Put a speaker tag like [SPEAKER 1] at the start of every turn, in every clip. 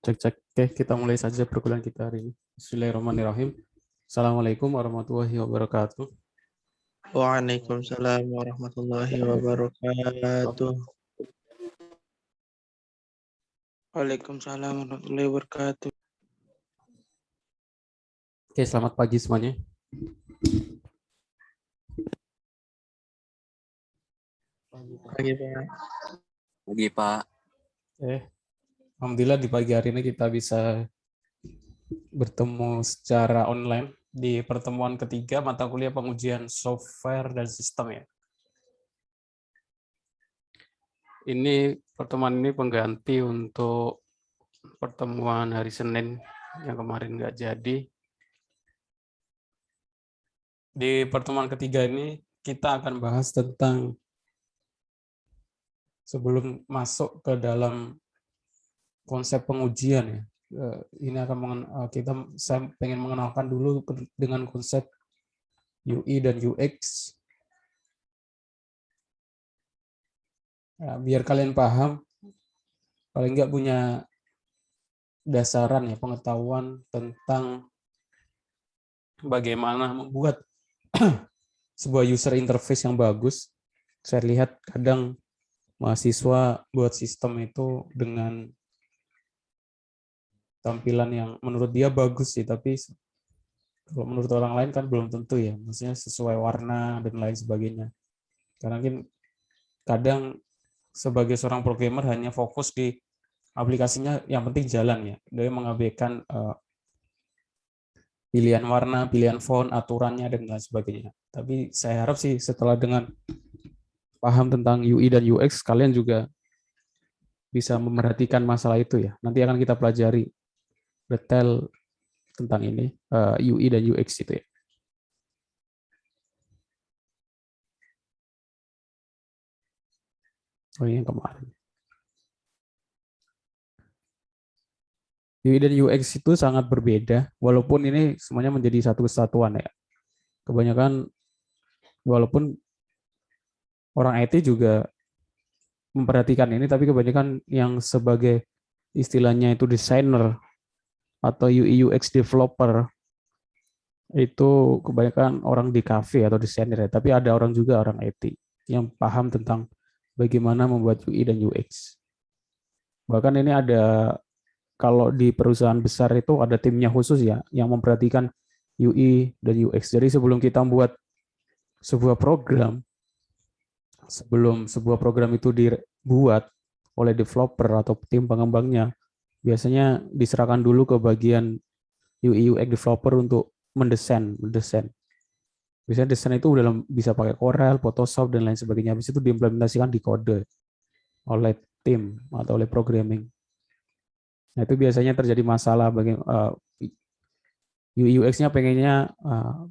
[SPEAKER 1] Cek cek. Oke, kita mulai saja perkuliahan kita hari ini. Bismillahirrahmanirrahim. Assalamualaikum warahmatullahi wabarakatuh.
[SPEAKER 2] Waalaikumsalam warahmatullahi wabarakatuh. Waalaikumsalam warahmatullahi wabarakatuh.
[SPEAKER 1] Oke, selamat pagi semuanya.
[SPEAKER 2] Pagi Pak.
[SPEAKER 3] Pagi Pak.
[SPEAKER 1] Alhamdulillah di pagi hari ini kita bisa bertemu secara online di pertemuan ketiga mata kuliah pengujian software dan sistem ya. Ini pertemuan ini pengganti untuk pertemuan hari Senin yang kemarin nggak jadi. Di pertemuan ketiga ini kita akan bahas tentang sebelum masuk ke dalam konsep pengujian ya. Ini akan saya pengen mengenalkan dulu dengan konsep UI dan UX. Ya, biar kalian paham, paling nggak punya dasaran ya pengetahuan tentang bagaimana membuat sebuah user interface yang bagus. Saya lihat kadang mahasiswa buat sistem itu dengan tampilan yang menurut dia bagus sih, tapi kalau menurut orang lain kan belum tentu ya, maksudnya sesuai warna dan lain sebagainya. Karena kan kadang sebagai seorang programmer hanya fokus di aplikasinya, yang penting jalan ya. Dia mengabaikan pilihan warna, pilihan font, aturannya dan lain sebagainya. Tapi saya harap sih setelah dengan paham tentang UI dan UX, kalian juga bisa memerhatikan masalah itu ya. Nanti akan kita pelajari detail tentang ini, UI dan UX itu ya. Oh, ini yang kemarin. UI dan UX itu sangat berbeda, walaupun ini semuanya menjadi satu kesatuan ya. Kebanyakan, walaupun orang IT juga memperhatikan ini, tapi kebanyakan yang sebagai istilahnya itu desainer atau UI UX developer itu kebanyakan orang di cafe atau desainer ya. Tapi ada orang juga orang IT yang paham tentang bagaimana membuat UI dan UX. Bahkan ini ada, kalau di perusahaan besar itu ada timnya khusus ya yang memperhatikan UI dan UX. Jadi sebelum kita membuat sebuah program, sebelum sebuah program itu dibuat oleh developer atau tim pengembangnya, biasanya diserahkan dulu ke bagian UI UX developer untuk mendesain. Biasanya desain itu bisa pakai Corel, Photoshop dan lain sebagainya. Habis itu diimplementasikan di kode oleh tim atau oleh programming. Nah, itu biasanya terjadi masalah bagi UI UX-nya pengennya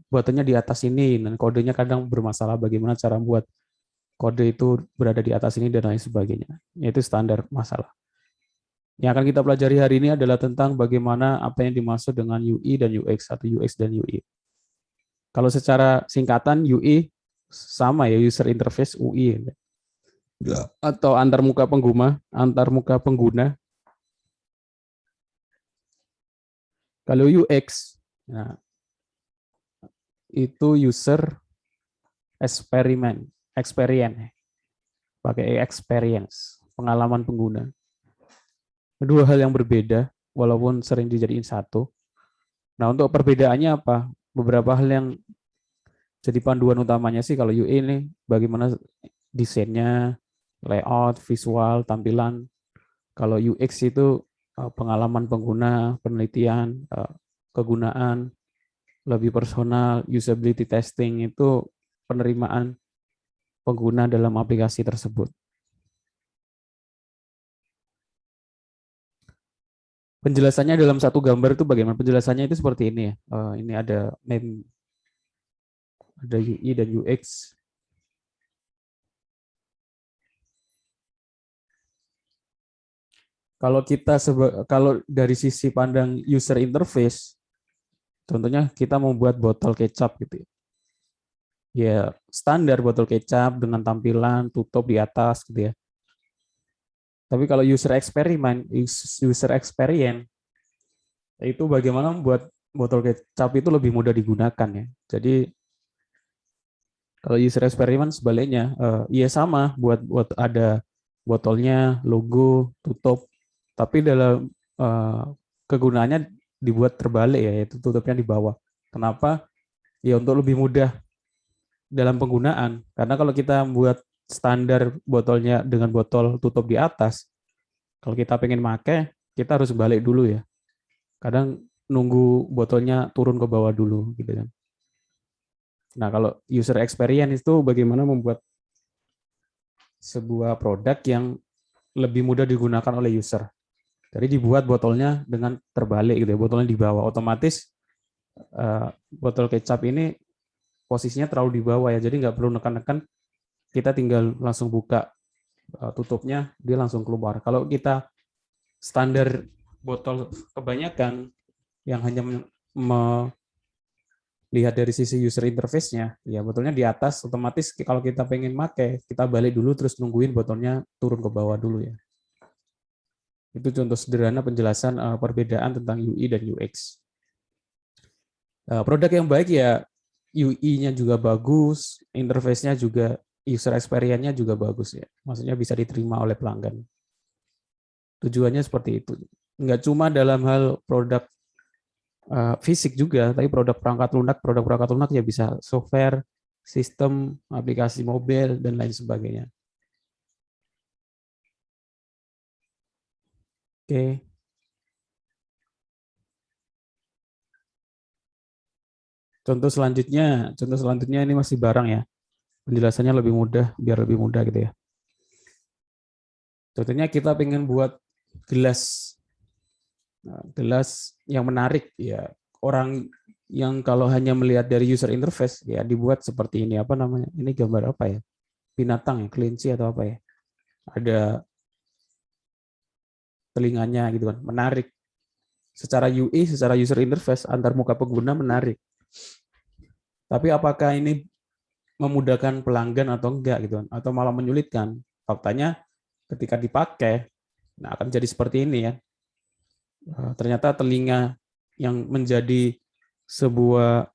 [SPEAKER 1] buatannya di atas ini dan kodenya kadang bermasalah, bagaimana cara buat kode itu berada di atas ini dan lain sebagainya. Itu standar masalah. Yang akan kita pelajari hari ini adalah tentang bagaimana apa yang dimaksud dengan UI dan UX atau UX dan UI. Kalau secara singkatan UI sama ya, user interface UI atau antarmuka pengguna. Kalau UX, nah, itu user experience, pakai experience, pengalaman pengguna. Dua hal yang berbeda, walaupun sering dijadiin satu. Nah, untuk perbedaannya apa? Beberapa hal yang jadi panduan utamanya sih kalau UI ini, bagaimana desainnya, layout, visual, tampilan. Kalau UX itu pengalaman pengguna, penelitian, kegunaan, lebih personal, usability testing itu penerimaan pengguna dalam aplikasi tersebut. Penjelasannya dalam satu gambar itu bagaimana? Penjelasannya itu seperti ini ya. Ini ada UI dan UX. Kalau dari sisi pandang user interface, contohnya kita membuat botol kecap gitu ya. Ya, standar botol kecap dengan tampilan tutup di atas gitu ya. Tapi kalau user experience itu bagaimana membuat botol kecap itu lebih mudah digunakan ya. Jadi kalau user experiment sebaliknya, iya sama buat ada botolnya, logo, tutup, tapi dalam kegunaannya dibuat terbalik ya, yaitu tutupnya di bawah. Kenapa? Ya untuk lebih mudah dalam penggunaan. Karena kalau kita buat standar botolnya dengan botol tutup di atas, kalau kita pengen pakai, kita harus balik dulu ya. Kadang nunggu botolnya turun ke bawah dulu gitu kan. Nah, kalau user experience itu bagaimana membuat sebuah produk yang lebih mudah digunakan oleh user. Jadi dibuat botolnya dengan terbalik gitu ya, botolnya di bawah. Otomatis botol kecap ini posisinya terlalu di bawah ya, jadi nggak perlu nekan-nekan, kita tinggal langsung buka tutupnya, dia langsung keluar. Kalau kita standar botol kebanyakan yang hanya melihat dari sisi user interface-nya, ya botolnya di atas, otomatis kalau kita pengen pakai, kita balik dulu terus nungguin botolnya turun ke bawah dulu ya. Itu contoh sederhana penjelasan perbedaan tentang UI dan UX. Produk yang baik ya UI-nya juga bagus, interface-nya juga, user experience-nya juga bagus ya. Maksudnya bisa diterima oleh pelanggan. Tujuannya seperti itu. Nggak cuma dalam hal produk fisik juga, tapi produk perangkat lunak ya bisa software, sistem, aplikasi mobil, dan lain sebagainya. Oke. Contoh selanjutnya ini masih barang ya. Penjelasannya lebih mudah, biar lebih mudah gitu ya. Contohnya kita pengen buat gelas. Nah, gelas yang menarik ya. Orang yang kalau hanya melihat dari user interface ya dibuat seperti ini, apa namanya? Ini gambar apa ya? Binatang ya, kelinci atau apa ya? Ada telinganya gitu kan, menarik. Secara UI, secara user interface antar muka pengguna menarik. Tapi apakah ini memudahkan pelanggan atau enggak gitu kan, atau malah menyulitkan? Faktanya ketika dipakai, nah akan jadi seperti ini ya. Ternyata telinga yang menjadi sebuah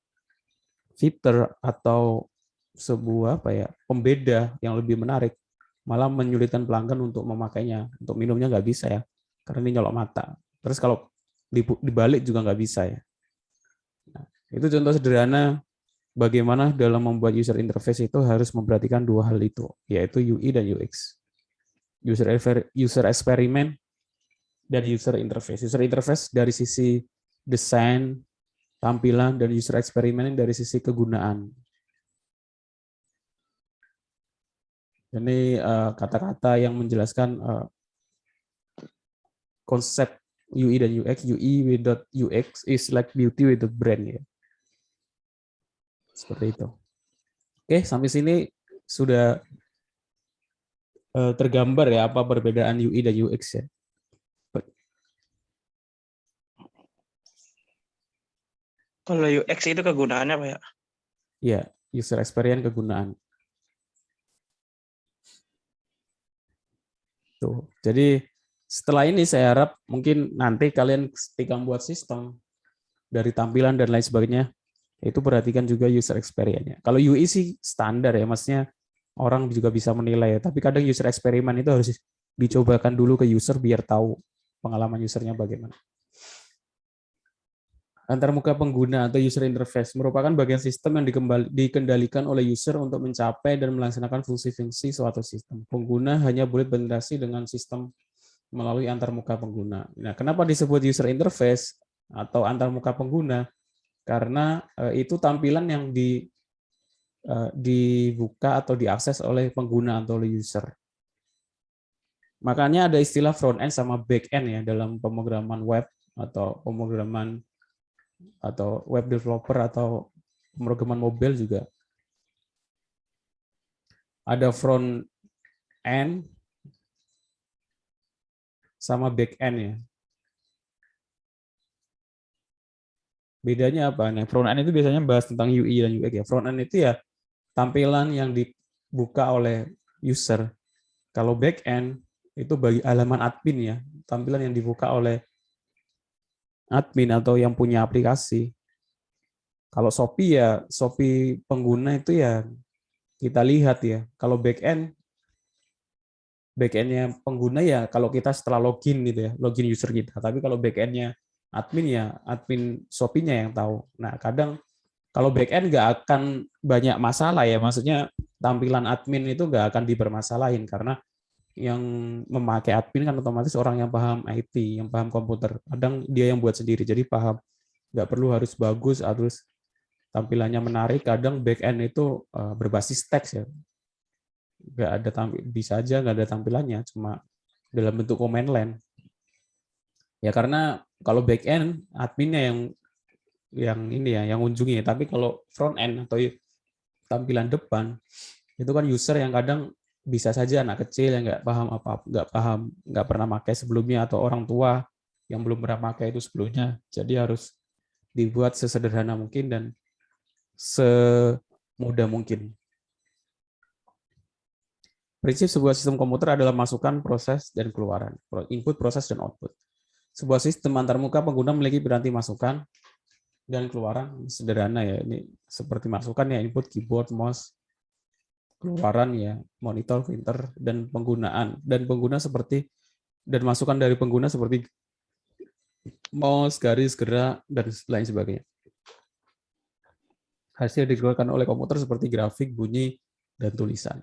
[SPEAKER 1] fitur atau sebuah apa ya, pembeda yang lebih menarik, malah menyulitkan pelanggan untuk memakainya. Untuk minumnya nggak bisa ya, karena ini nyolok mata. Terus kalau dibalik juga nggak bisa ya. Nah, itu contoh sederhana bagaimana dalam membuat user interface itu harus memperhatikan dua hal itu, yaitu UI dan UX. User experiment dan user interface. User interface dari sisi desain, tampilan, dan user experiment dari sisi kegunaan. Ini kata-kata yang menjelaskan konsep UI dan UX. UI without UX is like beauty without brand. Ya. Seperti itu. Oke, sampai sini sudah tergambar ya apa perbedaan UI dan UX ya.
[SPEAKER 2] Kalau UX itu kegunaannya apa ya?
[SPEAKER 1] Ya, user experience kegunaan. Tuh. Jadi setelah ini saya harap mungkin nanti kalian ketika membuat sistem dari tampilan dan lain sebagainya, itu perhatikan juga user experience-nya. Kalau UI sih standar ya, maksudnya orang juga bisa menilai ya, tapi kadang user experiment itu harus dicobakan dulu ke user biar tahu pengalaman usernya bagaimana. Antarmuka pengguna atau user interface merupakan bagian sistem yang dikendalikan oleh user untuk mencapai dan melaksanakan fungsi-fungsi suatu sistem. Pengguna hanya boleh berinteraksi dengan sistem melalui antarmuka pengguna. Nah, kenapa disebut user interface atau antarmuka pengguna? Karena itu tampilan yang dibuka atau diakses oleh pengguna atau oleh user. Makanya ada istilah front end sama back end ya dalam pemrograman web atau pemrograman atau web developer atau pemrograman mobil juga. Ada front end sama back end ya. Bedanya apa? Nah, front end itu biasanya bahas tentang UI dan UX ya. Front end itu ya tampilan yang dibuka oleh user. Kalau back end itu bagi halaman admin ya, tampilan yang dibuka oleh admin atau yang punya aplikasi. Kalau Shopee ya, Shopee pengguna itu ya kita lihat ya. Kalau backend-nya pengguna ya kalau kita setelah login gitu ya, login user kita. Tapi kalau backend-nya admin ya, admin Shopee-nya yang tahu. Nah, kadang kalau backend nggak akan banyak masalah ya, maksudnya tampilan admin itu nggak akan dipermasalahin karena yang memakai admin kan otomatis orang yang paham IT, yang paham komputer. Kadang dia yang buat sendiri, jadi paham. Nggak perlu harus bagus, harus tampilannya menarik. Kadang backend itu berbasis teks ya, nggak ada bisa aja nggak ada tampilannya, cuma dalam bentuk command line. Ya karena kalau backend adminnya yang ini ya, yang unjungi. Tapi kalau front end atau tampilan depan itu kan user yang kadang bisa saja anak kecil yang nggak paham nggak pernah pakai sebelumnya, atau orang tua yang belum pernah pakai itu sebelumnya. Jadi harus dibuat sesederhana mungkin dan semudah mungkin. Prinsip sebuah sistem komputer adalah masukan, proses, dan keluaran. Input, proses, dan output. Sebuah sistem antarmuka pengguna memiliki piranti masukan dan keluaran sederhana ya. Ini seperti masukan ya, input, keyboard, mouse, keluaran ya, monitor, printer, dan penggunaan. Dan masukan dari pengguna seperti mouse, garis, gerak, dan lain sebagainya. Hasil dikeluarkan oleh komputer seperti grafik, bunyi, dan tulisan.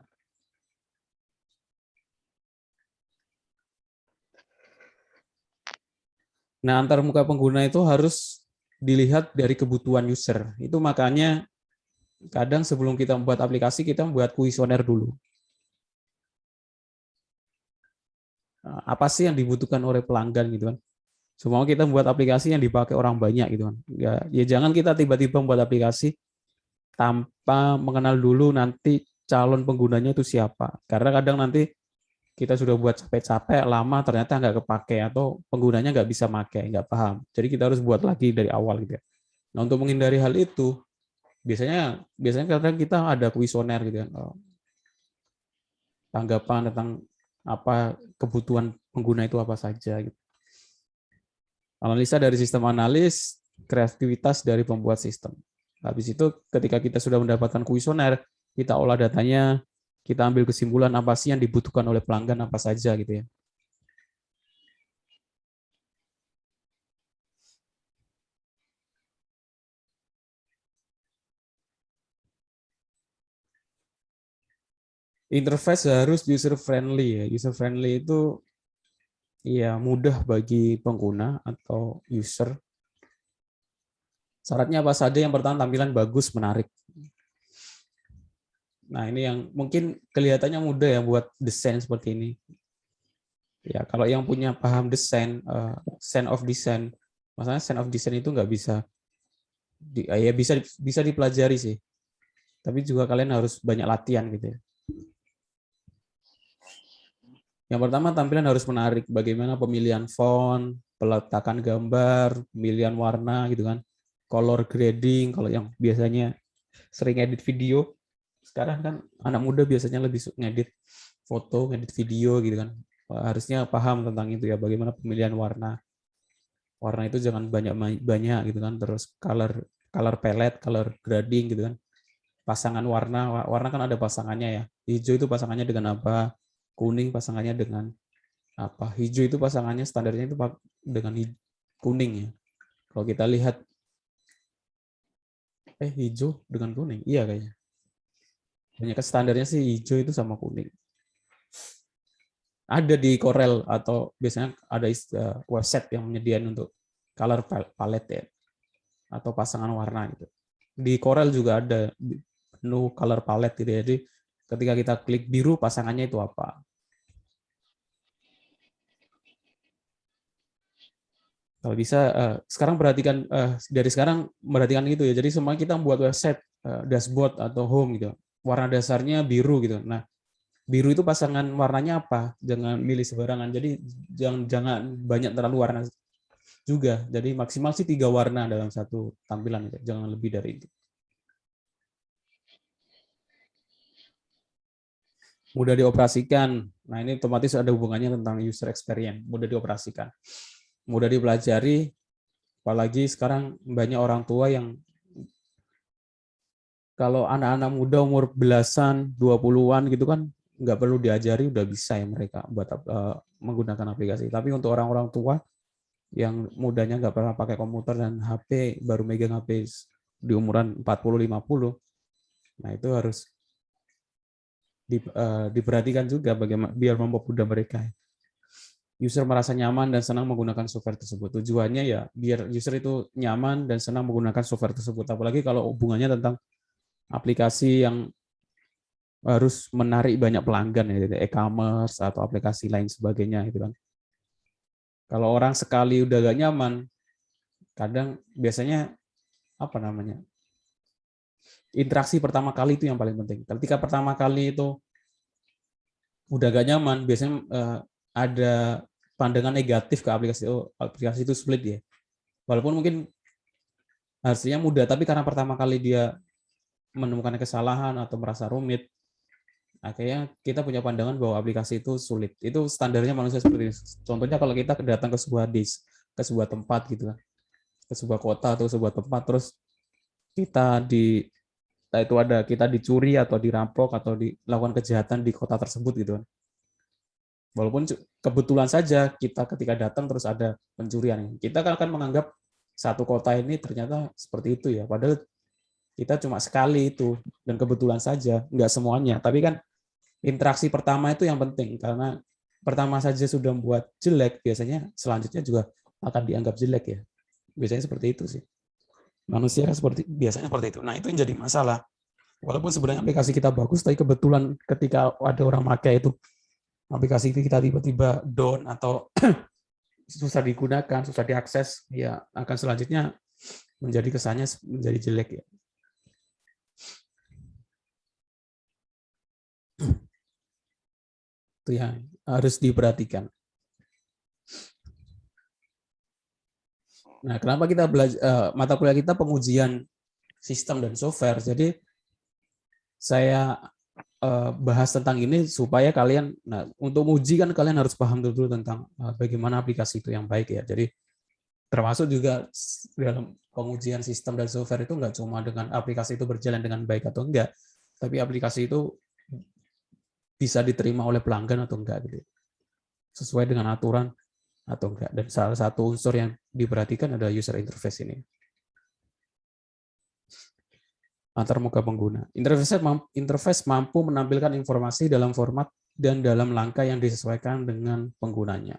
[SPEAKER 1] Nah, antarmuka pengguna itu harus dilihat dari kebutuhan user. Itu makanya kadang sebelum kita membuat aplikasi, kita membuat kuesioner dulu. Apa sih yang dibutuhkan oleh pelanggan gitu kan? Semua kita membuat aplikasi yang dipakai orang banyak gitu kan. Ya jangan kita tiba-tiba membuat aplikasi tanpa mengenal dulu nanti calon penggunanya itu siapa. Karena kadang nanti kita sudah buat capek-capek, lama ternyata nggak kepake atau penggunanya nggak bisa pakai, nggak paham. Jadi kita harus buat lagi dari awal gitu ya. Nah, untuk menghindari hal itu, biasanya kadang kita ada kuesioner gitu kan. Tanggapan tentang apa kebutuhan pengguna itu apa saja gitu. Analisa dari sistem analis, kreativitas dari pembuat sistem. Habis itu ketika kita sudah mendapatkan kuesioner, kita olah datanya, kita ambil kesimpulan apa sih yang dibutuhkan oleh pelanggan apa saja gitu ya. Interface harus user friendly ya. User friendly itu ya mudah bagi pengguna atau user. Syaratnya apa saja? Yang pertama tampilan bagus, menarik. Nah, ini yang mungkin kelihatannya mudah ya buat desain seperti ini. Ya, kalau yang punya paham desain, sense of design, maksudnya sense of design itu nggak bisa ya bisa dipelajari sih. Tapi juga kalian harus banyak latihan gitu ya. Yang pertama tampilan harus menarik. Bagaimana pemilihan font, peletakan gambar, pemilihan warna gitu kan. Color grading kalau yang biasanya sering edit video. Sekarang kan anak muda biasanya lebih ngedit foto, ngedit video gitu kan. Harusnya paham tentang itu ya, bagaimana pemilihan warna. Warna itu jangan banyak-banyak gitu kan. Terus color palette, color grading gitu kan. Pasangan warna kan ada pasangannya ya. Hijau itu pasangannya dengan apa? Kuning pasangannya dengan apa? Hijau itu pasangannya standarnya itu dengan kuning ya. Kalau kita lihat hijau dengan kuning. Iya kayaknya. Banyak standarnya sih hijau itu sama kuning. Ada di Corel atau biasanya ada website yang menyediakan untuk color palette ya, atau pasangan warna gitu. Di Corel juga ada menu color palette gitu. Jadi ketika kita klik biru pasangannya itu apa. Kalau bisa sekarang perhatikan dari sekarang perhatikan gitu ya. Jadi semua kita membuat website, dashboard atau home gitu. Warna dasarnya biru gitu. Nah, biru itu pasangan warnanya apa? Jangan milih sembarangan. Jadi jangan banyak terlalu warna juga. Jadi maksimal sih 3 warna dalam satu tampilan gitu. Jangan lebih dari itu. mudah dioperasikan. Nah, ini otomatis ada hubungannya tentang user experience, mudah dioperasikan, mudah dipelajari, apalagi sekarang banyak orang tua yang kalau anak-anak muda umur belasan, 20-an gitu kan, nggak perlu diajari, udah bisa ya mereka buat menggunakan aplikasi. Tapi untuk orang-orang tua yang mudanya nggak pernah pakai komputer dan HP, baru megang HP di umuran 40-50, nah itu harus diperhatikan juga bagaimana biar mempermudah mereka. User merasa nyaman dan senang menggunakan software tersebut. Tujuannya ya biar user itu nyaman dan senang menggunakan software tersebut. Apalagi kalau hubungannya tentang aplikasi yang harus menarik banyak pelanggan ya, e-commerce atau aplikasi lain sebagainya gitu kan. Kalau orang sekali udah gak nyaman, kadang biasanya apa namanya? Interaksi pertama kali itu yang paling penting. Ketika pertama kali itu udah gak nyaman, biasanya ada pandangan negatif ke aplikasi. Oh, aplikasi itu sulit ya. Walaupun mungkin harusnya mudah, tapi karena pertama kali dia menemukan kesalahan atau merasa rumit, akhirnya kita punya pandangan bahwa aplikasi itu sulit. Itu standarnya manusia seperti ini. Contohnya kalau kita datang ke sebuah ke sebuah tempat gitu kan, ke sebuah kota atau sebuah tempat, terus kita dicuri atau dirampok atau dilakukan kejahatan di kota tersebut gitu kan. Walaupun kebetulan saja kita ketika datang terus ada pencurian, kita akan menganggap satu kota ini ternyata seperti itu ya. Padahal kita cuma sekali itu dan kebetulan saja, nggak semuanya. Tapi kan interaksi pertama itu yang penting, karena pertama saja sudah membuat jelek, biasanya selanjutnya juga akan dianggap jelek ya. Biasanya seperti itu sih. Manusia biasanya seperti itu. Nah, itu yang jadi masalah. Walaupun sebenarnya aplikasi kita bagus, tapi kebetulan ketika ada orang pakai itu, aplikasi kita tiba-tiba down atau susah digunakan, susah diakses, ya akan selanjutnya menjadi kesannya menjadi jelek ya. Itu yang harus diperhatikan. Nah, kenapa kita belajar mata kuliah kita pengujian sistem dan software? Jadi saya bahas tentang ini supaya kalian, nah untuk uji kan kalian harus paham dulu tentang bagaimana aplikasi itu yang baik ya. Jadi termasuk juga dalam pengujian sistem dan software itu nggak cuma dengan aplikasi itu berjalan dengan baik atau enggak, tapi aplikasi itu bisa diterima oleh pelanggan atau enggak gitu, sesuai dengan aturan atau enggak. Dan salah satu unsur yang diperhatikan adalah user interface ini, antarmuka pengguna. Interface mampu menampilkan informasi dalam format dan dalam langkah yang disesuaikan dengan penggunanya.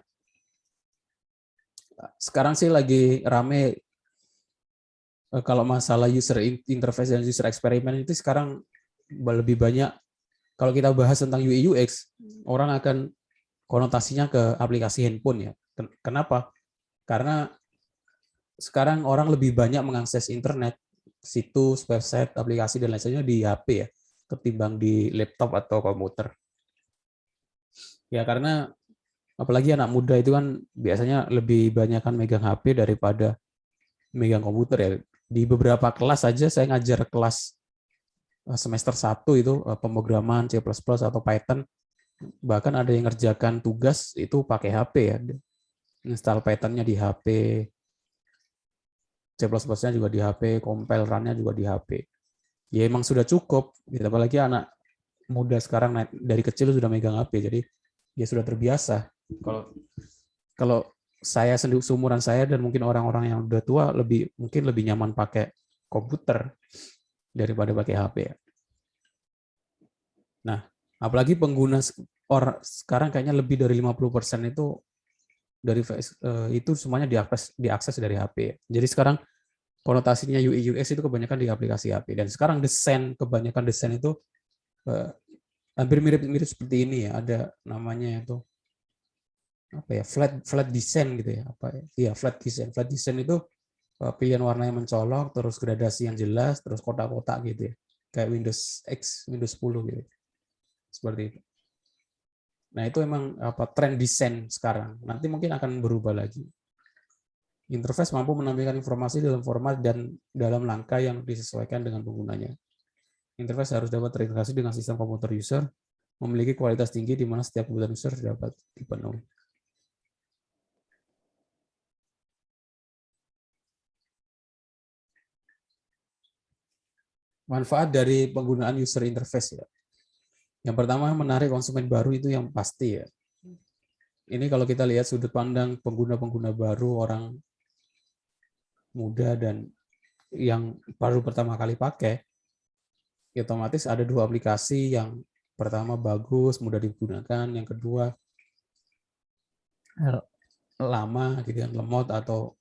[SPEAKER 1] Sekarang sih lagi rame kalau masalah user interface dan user experiment itu sekarang lebih banyak. Kalau kita bahas tentang UI UX, orang akan konotasinya ke aplikasi handphone ya. Kenapa? Karena sekarang orang lebih banyak mengakses internet, situs, website, aplikasi dan lain sebagainya di HP ya, ketimbang di laptop atau komputer. Ya karena apalagi anak muda itu kan biasanya lebih banyak kan megang HP daripada megang komputer ya. Di beberapa kelas saja saya ngajar kelas semester 1 itu pemrograman C++ atau Python, bahkan ada yang ngerjakan tugas itu pakai HP ya, install Python-nya di HP, C++-nya juga di HP, compile run-nya juga di HP. Ya emang sudah cukup, apalagi anak muda sekarang dari kecil sudah megang HP, jadi dia sudah terbiasa. Kalau saya sendiri, seumuran saya dan mungkin orang-orang yang udah tua mungkin lebih nyaman pakai komputer daripada pakai HP ya. Nah, apalagi pengguna sekarang kayaknya lebih dari 50% itu semuanya diakses dari HP ya. Jadi sekarang konotasinya UI UX itu kebanyakan di aplikasi HP, dan sekarang kebanyakan desain itu hampir mirip-mirip seperti ini ya. Ada namanya itu apa ya, flat design gitu ya, apa ya? Iya, flat design itu pilihan warnanya mencolok, terus gradasi yang jelas, terus kotak-kotak gitu ya, kayak Windows X, Windows 10 gitu, seperti itu. Nah itu emang tren desain sekarang, nanti mungkin akan berubah lagi. Interface mampu menampilkan informasi dalam format dan dalam langkah yang disesuaikan dengan penggunanya. Interface harus dapat terintegrasi dengan sistem komputer user memiliki kualitas tinggi di mana setiap kebutuhan user dapat dipenuhi. Manfaat dari penggunaan user interface ya. Yang pertama, menarik konsumen baru itu yang pasti ya. Ini kalau kita lihat sudut pandang pengguna-pengguna baru, orang muda dan yang baru pertama kali pakai, ya otomatis ada dua aplikasi. Yang pertama bagus, mudah digunakan, yang kedua lama gitu kan, lemot atau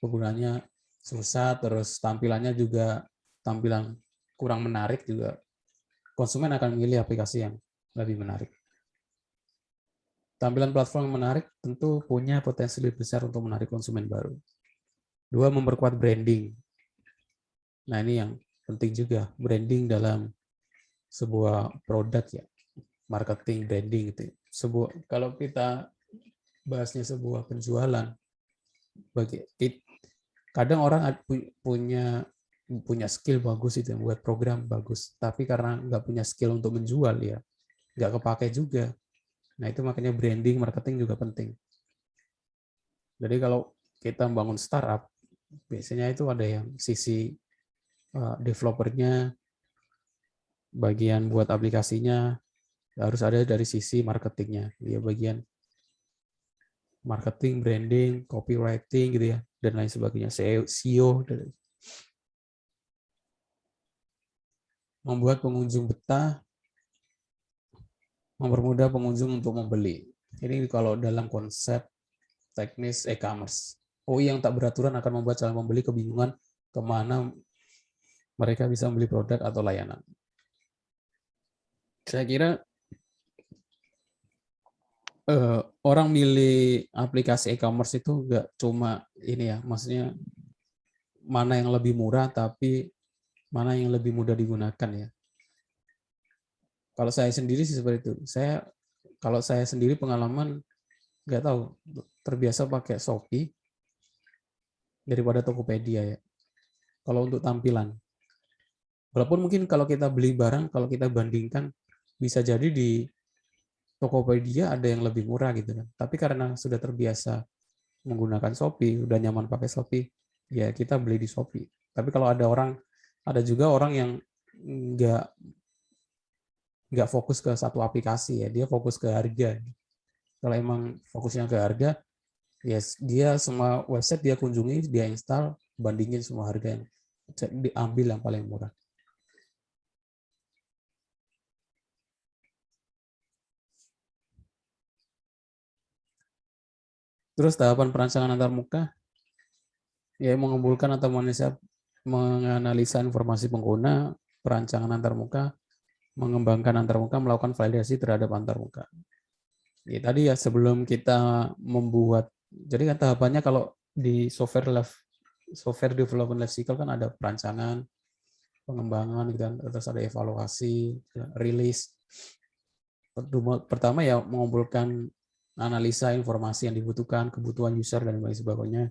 [SPEAKER 1] penggunanya susah, terus tampilannya juga tampilan kurang menarik juga. Konsumen akan memilih aplikasi yang lebih menarik. Tampilan platform yang menarik tentu punya potensi lebih besar untuk menarik konsumen baru. Dua, memperkuat branding. Nah, ini yang penting juga, branding dalam sebuah produk ya, marketing, branding gitu. Kalau kita bahasnya sebuah penjualan, kadang orang punya skill bagus itu, buat program bagus, tapi karena nggak punya skill untuk menjual ya, nggak kepake juga. Nah, itu makanya branding, marketing juga penting. Jadi kalau kita membangun startup, biasanya itu ada yang sisi developernya, bagian buat aplikasinya, harus ada dari sisi marketingnya. Ya, bagian marketing, branding, copywriting gitu ya, dan lain sebagainya, SEO. Membuat pengunjung betah, mempermudah pengunjung untuk membeli. Ini kalau dalam konsep teknis e-commerce. UI yang tak beraturan akan membuat calon pembeli kebingungan kemana mereka bisa membeli produk atau layanan. Saya kira orang milih aplikasi e-commerce itu nggak cuma ini ya, maksudnya mana yang lebih murah, tapi mana yang lebih mudah digunakan ya. Kalau saya sendiri sih seperti itu. Kalau saya sendiri pengalaman nggak tahu, terbiasa pakai Shopee daripada Tokopedia ya. Kalau untuk tampilan, walaupun mungkin kalau kita beli barang, kalau kita bandingkan bisa jadi di Tokopedia ada yang lebih murah gitu kan. Tapi karena sudah terbiasa menggunakan Shopee, udah nyaman pakai Shopee, ya kita beli di Shopee. Tapi kalau ada juga orang yang nggak fokus ke satu aplikasi ya, dia fokus ke harga. Kalau emang fokusnya ke harga, ya dia semua website dia kunjungi, dia install, bandingin semua harga yang diambil yang paling murah. Terus tahapan perancangan antarmuka, ya mengumpulkan atau menganalisa informasi pengguna, perancangan antarmuka, mengembangkan antarmuka, melakukan validasi terhadap antarmuka. Ya, tadi ya sebelum kita membuat, jadi kan tahapannya kalau di software development life cycle kan ada perancangan, pengembangan, gitu kan, terus ada evaluasi, rilis. Pertama ya mengumpulkan analisa informasi yang dibutuhkan, kebutuhan user dan lain sebagainya.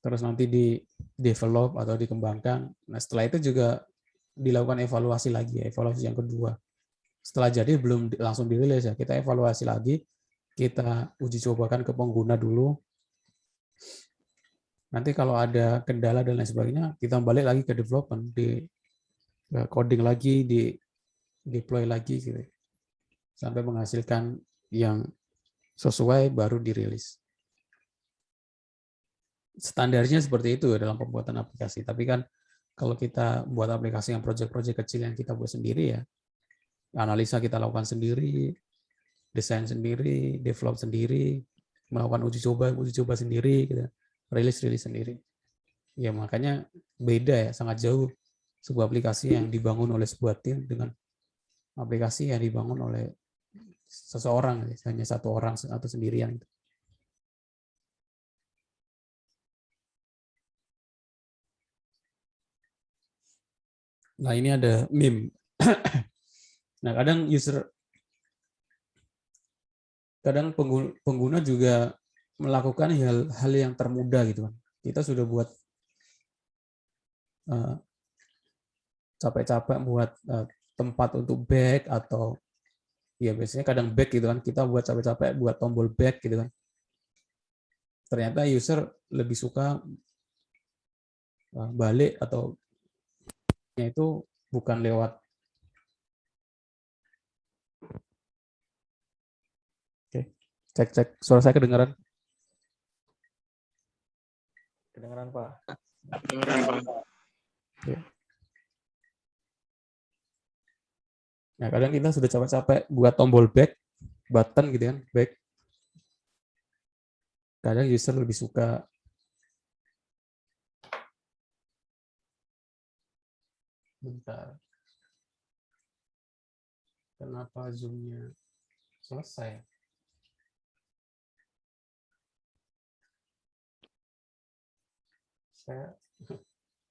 [SPEAKER 1] Terus nanti di develop atau dikembangkan. Nah, setelah itu juga dilakukan evaluasi lagi, evaluasi yang kedua. Setelah jadi belum langsung dirilis ya, kita evaluasi lagi, kita uji cobakan ke pengguna dulu. Nanti kalau ada kendala dan lain sebagainya, kita balik lagi ke development, di coding lagi, di deploy lagi gitu. Sampai menghasilkan yang sesuai baru dirilis. Standarnya seperti itu dalam pembuatan aplikasi. Tapi kan kalau kita buat aplikasi yang proyek-proyek kecil yang kita buat sendiri ya, analisa kita lakukan sendiri, desain sendiri, develop sendiri, melakukan uji coba sendiri, gitu. rilis sendiri. Ya makanya beda ya, sangat jauh sebuah aplikasi yang dibangun oleh sebuah tim dengan aplikasi yang dibangun oleh seseorang, hanya satu orang atau sendirian. Nah, ini ada meme. Nah, kadang pengguna juga melakukan hal yang termudah gitu kan. Kita sudah buat capek-capek buat tempat untuk bag atau ya biasanya kadang back gitu kan, kita buat capek-capek buat tombol back gitu kan. Ternyata user lebih suka balik atau itu bukan lewat. Oke, cek suara saya kedengaran? Kedengaran Pak? Oke. Nah, kadang kita sudah capek-capek buat tombol back, button gitu kan, back. Kadang user lebih suka bentar. Kenapa zoom-nya selesai?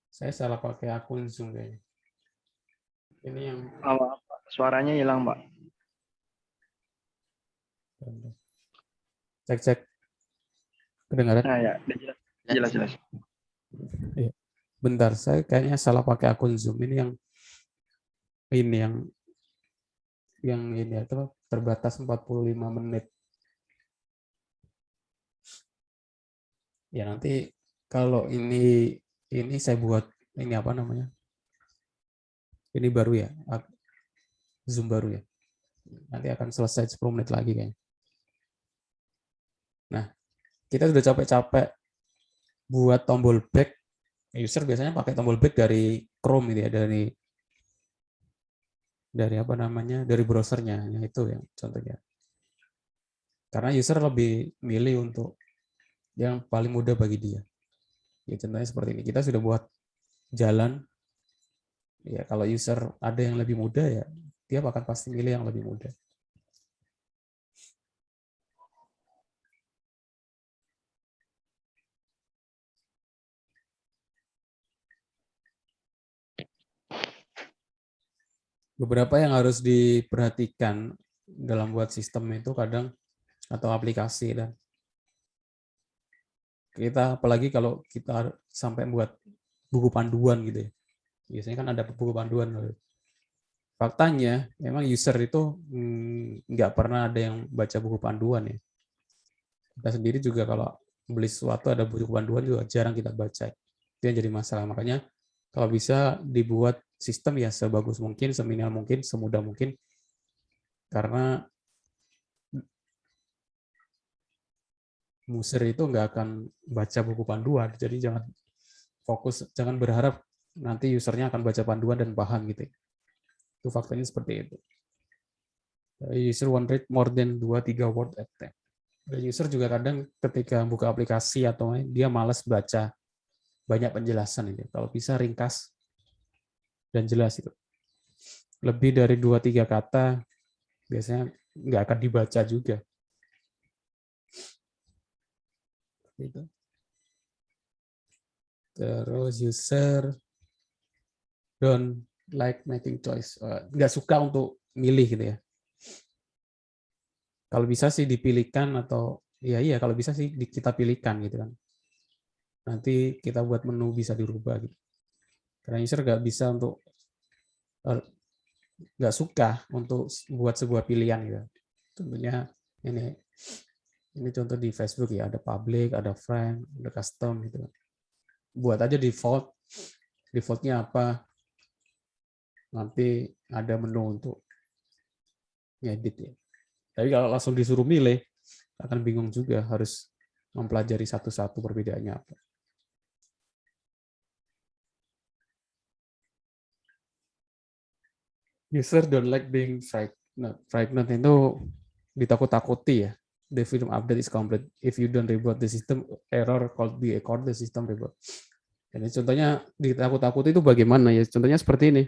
[SPEAKER 1] Saya salah pakai akun Zoom kayaknya. Ini yang
[SPEAKER 4] Suaranya hilang, Pak.
[SPEAKER 1] cek kedengaran?
[SPEAKER 4] Nah, ya, jelas.
[SPEAKER 1] Iya. Bentar, saya kayaknya salah pakai akun Zoom. Ini yang ini atau terbatas 45 menit. Ya nanti kalau ini saya buat ini apa namanya? Ini baru ya, Zoom baru ya. Nanti akan selesai 10 menit lagi kayaknya. Nah, kita sudah capek-capek buat tombol back. User biasanya pakai tombol back dari Chrome gitu ya, dari apa namanya, dari browsernya, yang itu yang contohnya. Karena user lebih milih untuk yang paling mudah bagi dia. Ya, contohnya seperti ini. Kita sudah buat jalan. Ya, kalau user ada yang lebih mudah ya, dia akan pasti milih yang lebih mudah. Beberapa yang harus diperhatikan dalam buat sistem itu kadang atau aplikasi dan kita apalagi kalau kita sampai buat buku panduan gitu ya. Biasanya kan ada buku panduan. Faktanya memang user itu nggak pernah ada yang baca buku panduan ya. Kita sendiri juga kalau beli sesuatu ada buku panduan juga jarang kita baca. Itu yang jadi masalah. Makanya kalau bisa dibuat sistem ya sebagus mungkin, seminimal mungkin, semudah mungkin. Karena user itu nggak akan baca buku panduan. Jadi jangan berharap nanti usernya akan baca panduan dan paham gitu. Itu faktanya seperti itu. User won't read more than 2-3 word at time. User juga kadang ketika buka aplikasi atau dia malas baca banyak penjelasan ini. Kalau bisa ringkas dan jelas itu. Lebih dari 2-3 kata biasanya nggak akan dibaca juga. Gitu. Terus user don't like making choice. Nggak suka untuk milih gitu ya. Kalau bisa sih dipilihkan atau iya kalau bisa sih kita pilihkan gitu kan. Nanti kita buat menu bisa dirubah gitu. Karena user nggak bisa untuk nggak suka untuk buat sebuah pilihan gitu. Tentunya ini contoh di Facebook ya, ada public, ada friend, ada custom gitu. Buat aja defaultnya apa, nanti ada menu untuk ngedit ya. Tapi kalau langsung disuruh milih, akan bingung juga, harus mempelajari satu-satu perbedaannya apa. User don't like being frightened. Frightened itu ditakut-takuti ya. The film update is complete. If you don't reboot the system, error could be occurred the system reboot. Jadi contohnya ditakut-takuti itu bagaimana ya? Contohnya seperti ini.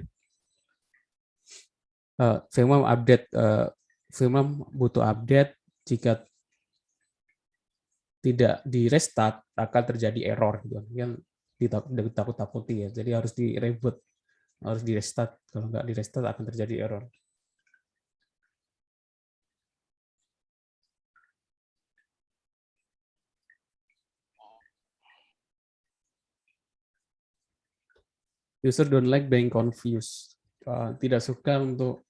[SPEAKER 1] Film update, film butuh update. Jika tidak di restart akan terjadi error gitu. Yang ditakut-takuti ya. Jadi harus di reboot, harus di restart. Kalau nggak di restart akan terjadi error. User don't like being confused. Tidak suka untuk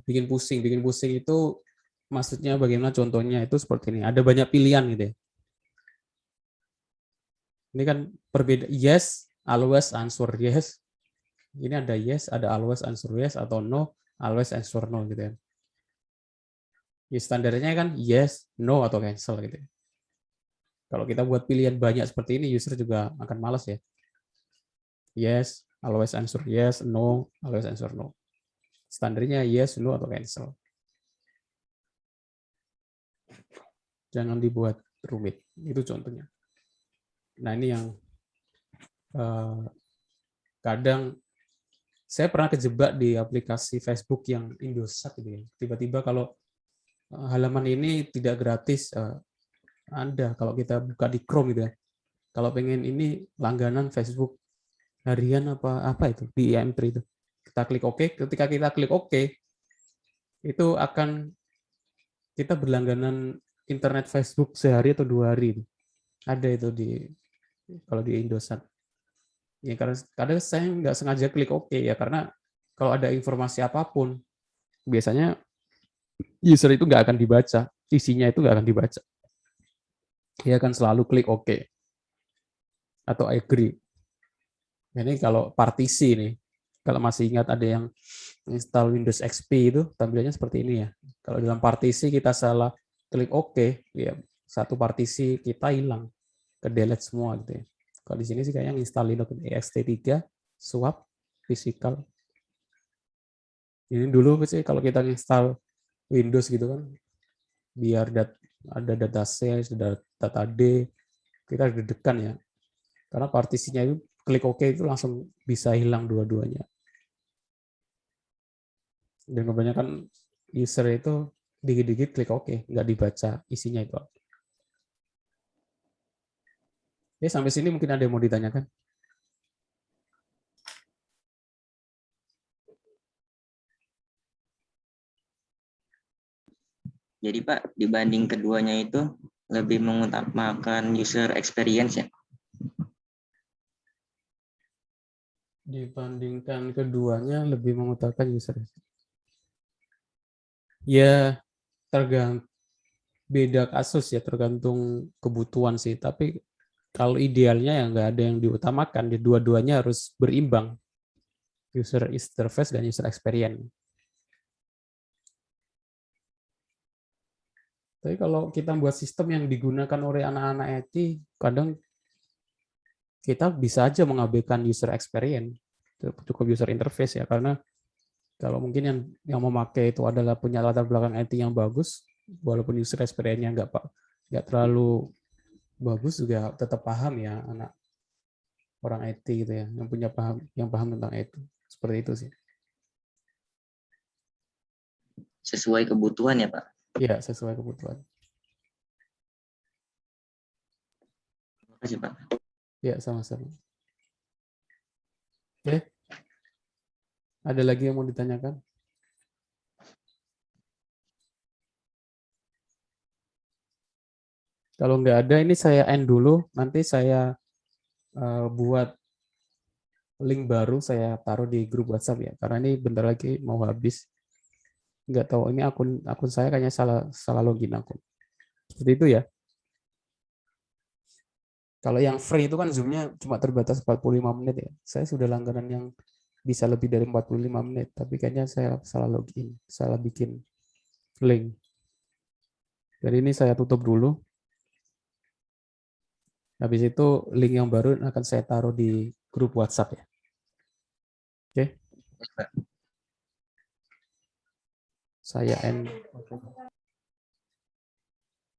[SPEAKER 1] bikin pusing. Bikin pusing itu maksudnya bagaimana contohnya itu seperti ini. Ada banyak pilihan gitu ya. Ini kan berbeda. Yes, always answer yes. Ini ada yes, ada always answer yes, atau no, always answer no gitu ya. Ya, standarnya kan yes, no, atau cancel gitu ya. Kalau kita buat pilihan banyak seperti ini, user juga akan malas ya. Yes, always answer yes, no, always answer no. Standarnya yes, no, atau cancel. Jangan dibuat rumit. Itu contohnya. Nah, ini yang kadang saya pernah kejebak di aplikasi Facebook yang Indosat gitu ya. Tiba-tiba kalau halaman ini tidak gratis, Anda kalau kita buka di Chrome gitu ya. Kalau pengen ini langganan Facebook harian apa itu di IM3 itu. Kita klik OK, ketika kita klik OK, itu akan kita berlangganan internet Facebook sehari atau 2 hari. Ada itu kalau di Indosat. Ya, karena kadang saya nggak sengaja klik OK ya, karena kalau ada informasi apapun, biasanya user itu nggak akan dibaca, isinya itu nggak akan dibaca. Dia akan selalu klik OK atau agree. Ini kalau partisi nih, kalau masih ingat ada yang install Windows XP itu tampilannya seperti ini ya. Kalau dalam partisi kita salah klik OK, ya satu partisi kita hilang, ke delete semua gitu ya. Kalau di sini sih kayaknya install Linux ext3, swap, physical. Ini dulu sih kalau kita install Windows gitu kan, biar ada data C, data D, kita deg-degan ya. Karena partisinya itu klik OK itu langsung bisa hilang dua-duanya. Dan kebanyakan user itu dikit-dikit klik OK, nggak dibaca isinya itu. Ya, sampai sini mungkin ada yang mau ditanyakan?
[SPEAKER 5] Jadi Pak, dibanding keduanya itu lebih mengutamakan user experience ya?
[SPEAKER 1] Dibandingkan keduanya lebih mengutamakan user. Ya, tergantung beda kasus ya, tergantung kebutuhan sih. Tapi kalau idealnya ya nggak ada yang diutamakan, di dua-duanya harus berimbang, user interface dan user experience. Tapi kalau kita buat sistem yang digunakan oleh anak-anak IT, kadang kita bisa aja mengabaikan user experience, cukup user interface ya, karena kalau mungkin yang memakai itu adalah punya latar belakang IT yang bagus, walaupun user experience-nya nggak terlalu bagus, juga tetap paham ya anak orang IT gitu ya, yang paham tentang itu. Seperti itu sih.
[SPEAKER 5] Sesuai kebutuhan ya Pak?
[SPEAKER 1] Iya, sesuai kebutuhan.
[SPEAKER 5] Terima kasih Pak.
[SPEAKER 1] Ya, sama-sama. Oke. Ada lagi yang mau ditanyakan? Kalau nggak ada, ini saya end dulu. Nanti saya buat link baru, saya taruh di grup WhatsApp ya. Karena ini bentar lagi mau habis. Nggak tahu, ini akun saya kayaknya salah login akun. Seperti itu ya. Kalau yang free itu kan Zoom-nya cuma terbatas 45 menit ya. Saya sudah langganan yang bisa lebih dari 45 menit. Tapi kayaknya saya salah login, salah bikin link. Jadi ini saya tutup dulu. Habis itu link yang baru akan saya taruh di grup WhatsApp ya. Oke. Saya end.